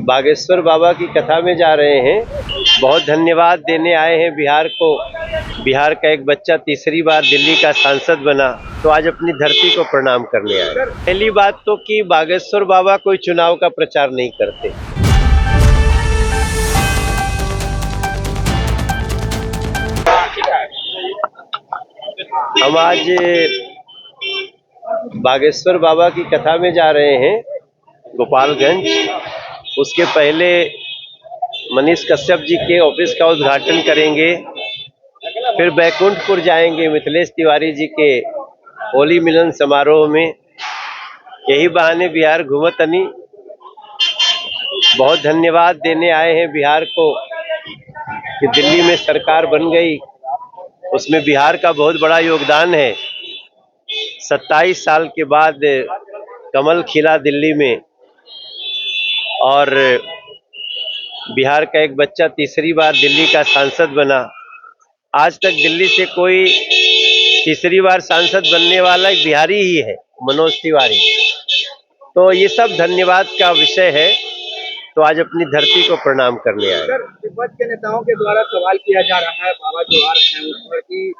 बागेश्वर बाबा की कथा में जा रहे हैं। बहुत धन्यवाद देने आए हैं बिहार को। बिहार का एक बच्चा तीसरी बार दिल्ली का सांसद बना, तो आज अपनी धरती को प्रणाम करने आए। पहली बात तो कि बागेश्वर बाबा कोई चुनाव का प्रचार नहीं करते। हम आज बागेश्वर बाबा की कथा में जा रहे हैं गोपालगंज। उसके पहले मनीष कश्यप जी के ऑफिस का उद्घाटन करेंगे, फिर बैकुंठपुर जाएंगे मिथिलेश तिवारी जी के होली मिलन समारोह में। यही बहाने बिहार घूमतनी। बहुत धन्यवाद देने आए हैं बिहार को कि दिल्ली में सरकार बन गई, उसमें बिहार का बहुत बड़ा योगदान है। 27 साल के बाद कमल खिला दिल्ली में, और बिहार का एक बच्चा तीसरी बार दिल्ली का सांसद बना। आज तक दिल्ली से कोई तीसरी बार सांसद बनने वाला एक बिहारी ही है, मनोज तिवारी। तो ये सब धन्यवाद का विषय है। तो आज अपनी धरती को प्रणाम करने आए। सर, विपक्ष के नेताओं के द्वारा सवाल किया जा रहा है बाबा जो आ रहे हैं उस पर कि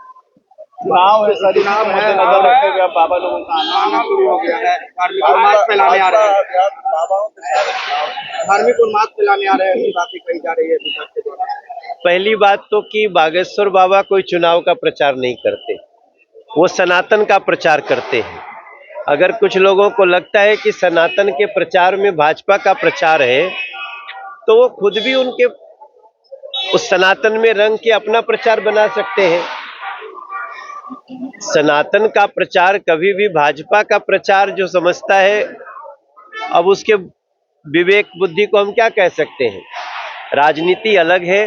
चुनाव है, नजर रखते हुए बाबा लोगों का आना शुरू हो गया है। धार्मिक उन्माद फैलाने आ रहे हैं, धार्मिक उन्माद फैलाने आ रहे हैं, ऐसी बातें कही जा रही है विपक्ष के द्वारा। पहली बात तो कि बागेश्वर बाबा कोई चुनाव का प्रचार नहीं करते, वो सनातन का प्रचार करते हैं। अगर कुछ लोगों को लगता है कि सनातन के प्रचार में भाजपा का प्रचार है, तो वो खुद भी उनके उस सनातन में रंग के अपना प्रचार बना सकते हैं। सनातन का प्रचार कभी भी भाजपा का प्रचार जो समझता है, अब उसके विवेक बुद्धि को हम क्या कह सकते हैं। राजनीति अलग है,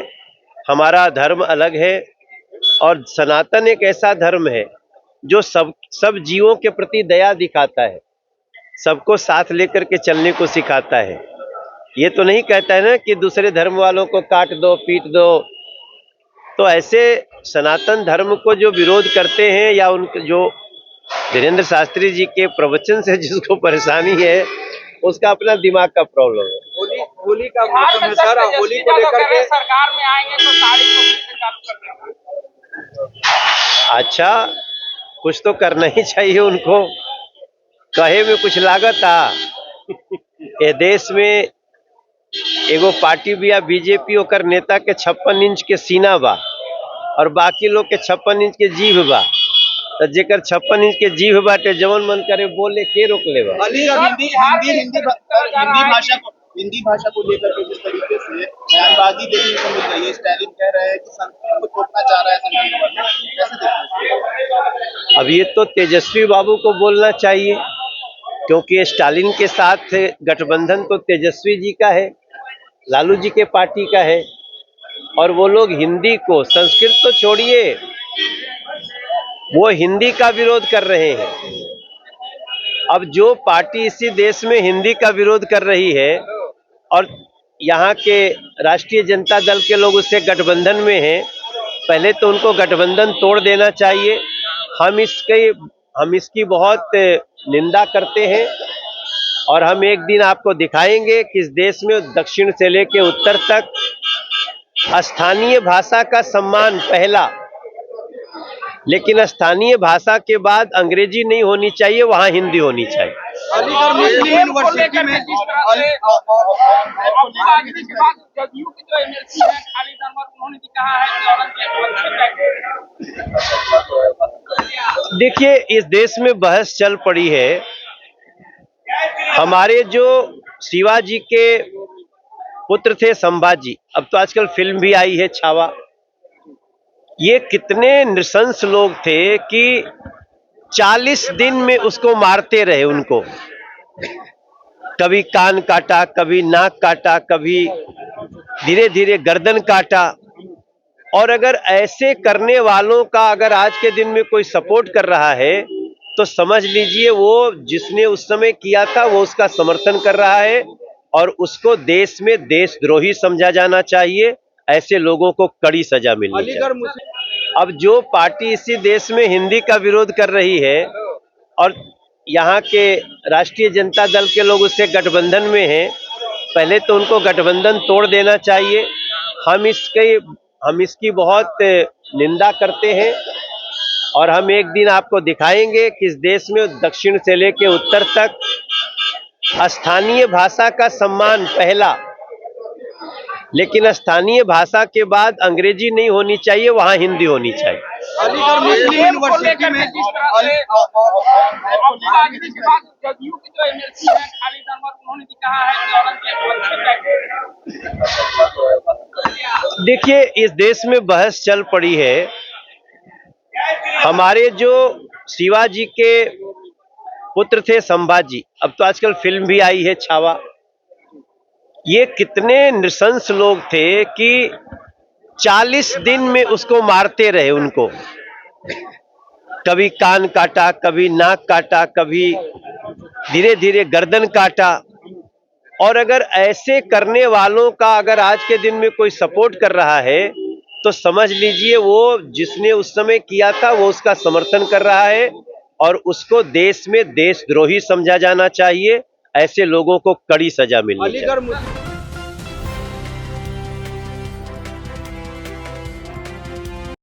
हमारा धर्म अलग है, और सनातन एक ऐसा धर्म है जो सब जीवों के प्रति दया दिखाता है, सबको साथ लेकर के चलने को सिखाता है। ये तो नहीं कहता है ना कि दूसरे धर्म वालों को काट दो, पीट दो। तो ऐसे सनातन धर्म को जो विरोध करते हैं, या उनके जो धीरेन्द्र शास्त्री जी के प्रवचन से जिसको परेशानी है, उसका अपना दिमाग का प्रॉब्लम है। होली का मौसम है सर, होली को लेकर के सरकार में आएंगे तो साड़ी को चालू कर देंगे। अच्छा, कुछ तो करना ही चाहिए उनको। कहे में कुछ लागत आ। ये देश में एगो पार्टी भी बीजेपी, ओकर नेता के 56 इंच के सीना बा और बाकी लोग के 56 इंच के जीभ बा। तो जेकर 56 इंच के जीभ बाटे, जवन मन करे बोले, के रोक ले बा। हिंदी भाषा को लेकर के जिस तरीके से बयानबाजी देखने को मिल रही है, स्टालिन कह रहे हैं कि संस्कृत को थोपना चाह रहा है संविधान में, कैसे देखते हैं? अब ये तो तेजस्वी बाबू को बोलना चाहिए, क्योंकि स्टालिन के साथ गठबंधन तो तेजस्वी जी का है, लालू जी के पार्टी का है। और वो लोग हिंदी को, संस्कृत तो छोड़िए, वो हिंदी का विरोध कर रहे हैं। अब जो पार्टी इसी देश में हिंदी का विरोध कर रही है और यहाँ के राष्ट्रीय जनता दल के लोग उससे गठबंधन में हैं, पहले तो उनको गठबंधन तोड़ देना चाहिए। हम इसकी बहुत निंदा करते हैं, और हम एक दिन आपको दिखाएंगे कि इस देश में दक्षिण से लेकर उत्तर तक स्थानीय भाषा का सम्मान पहला, लेकिन स्थानीय भाषा के बाद अंग्रेजी नहीं होनी चाहिए, वहां हिंदी होनी चाहिए। अलीगढ़ मुस्लिम यूनिवर्सिटी में देखिए, इस देश में बहस चल पड़ी है। हमारे जो शिवाजी के पुत्र थे संभाजी, अब तो आजकल फिल्म भी आई है छावा। ये कितने नृशंस लोग थे कि 40 दिन में उसको मारते रहे। उनको कभी कान काटा, कभी नाक काटा, कभी धीरे धीरे गर्दन काटा। और अगर ऐसे करने वालों का अगर आज के दिन में कोई सपोर्ट कर रहा है, तो समझ लीजिए वो जिसने उस समय किया था वो उसका समर्थन कर रहा है, और उसको देश में देशद्रोही समझा जाना चाहिए। ऐसे लोगों को कड़ी सजा मिलनी चाहिए। अब जो पार्टी इसी देश में हिंदी का विरोध कर रही है और यहाँ के राष्ट्रीय जनता दल के लोग उससे गठबंधन में हैं, पहले तो उनको गठबंधन तोड़ देना चाहिए। हम इसकी बहुत निंदा करते हैं और हम एक दिन आपको दिखाएंगे कि इस देश में दक्षिण से लेकर उत्तर तक स्थानीय भाषा का सम्मान पहला, लेकिन स्थानीय भाषा के बाद अंग्रेजी नहीं होनी चाहिए, वहां हिंदी होनी चाहिए। अलीगढ़ मुस्लिम यूनिवर्सिटी में जिस तरह से अब्दुल आजीज के बाद जदयू की जो एमएलसी है खालिद अहमद, उन्होंने भी कहा है कि औरंगजेब अच्छे। देखिए, इस देश में बहस चल पड़ी है। हमारे जो शिवाजी के पुत्र थे संभाजी, अब तो आजकल फिल्म भी आई है छावा, ये कितने नृशंस लोग थे कि 40 दिन में उसको मारते रहे। उनको कभी कान काटा, कभी नाक काटा, कभी धीरे धीरे गर्दन काटा। और अगर ऐसे करने वालों का अगर आज के दिन में कोई सपोर्ट कर रहा है तो समझ लीजिए वो जिसने उस समय किया था वो उसका समर्थन कर रहा है और उसको देश में देशद्रोही समझा जाना चाहिए। ऐसे लोगों को कड़ी सजा मिलनी चाहिए। अलीगढ़ मुस्लिम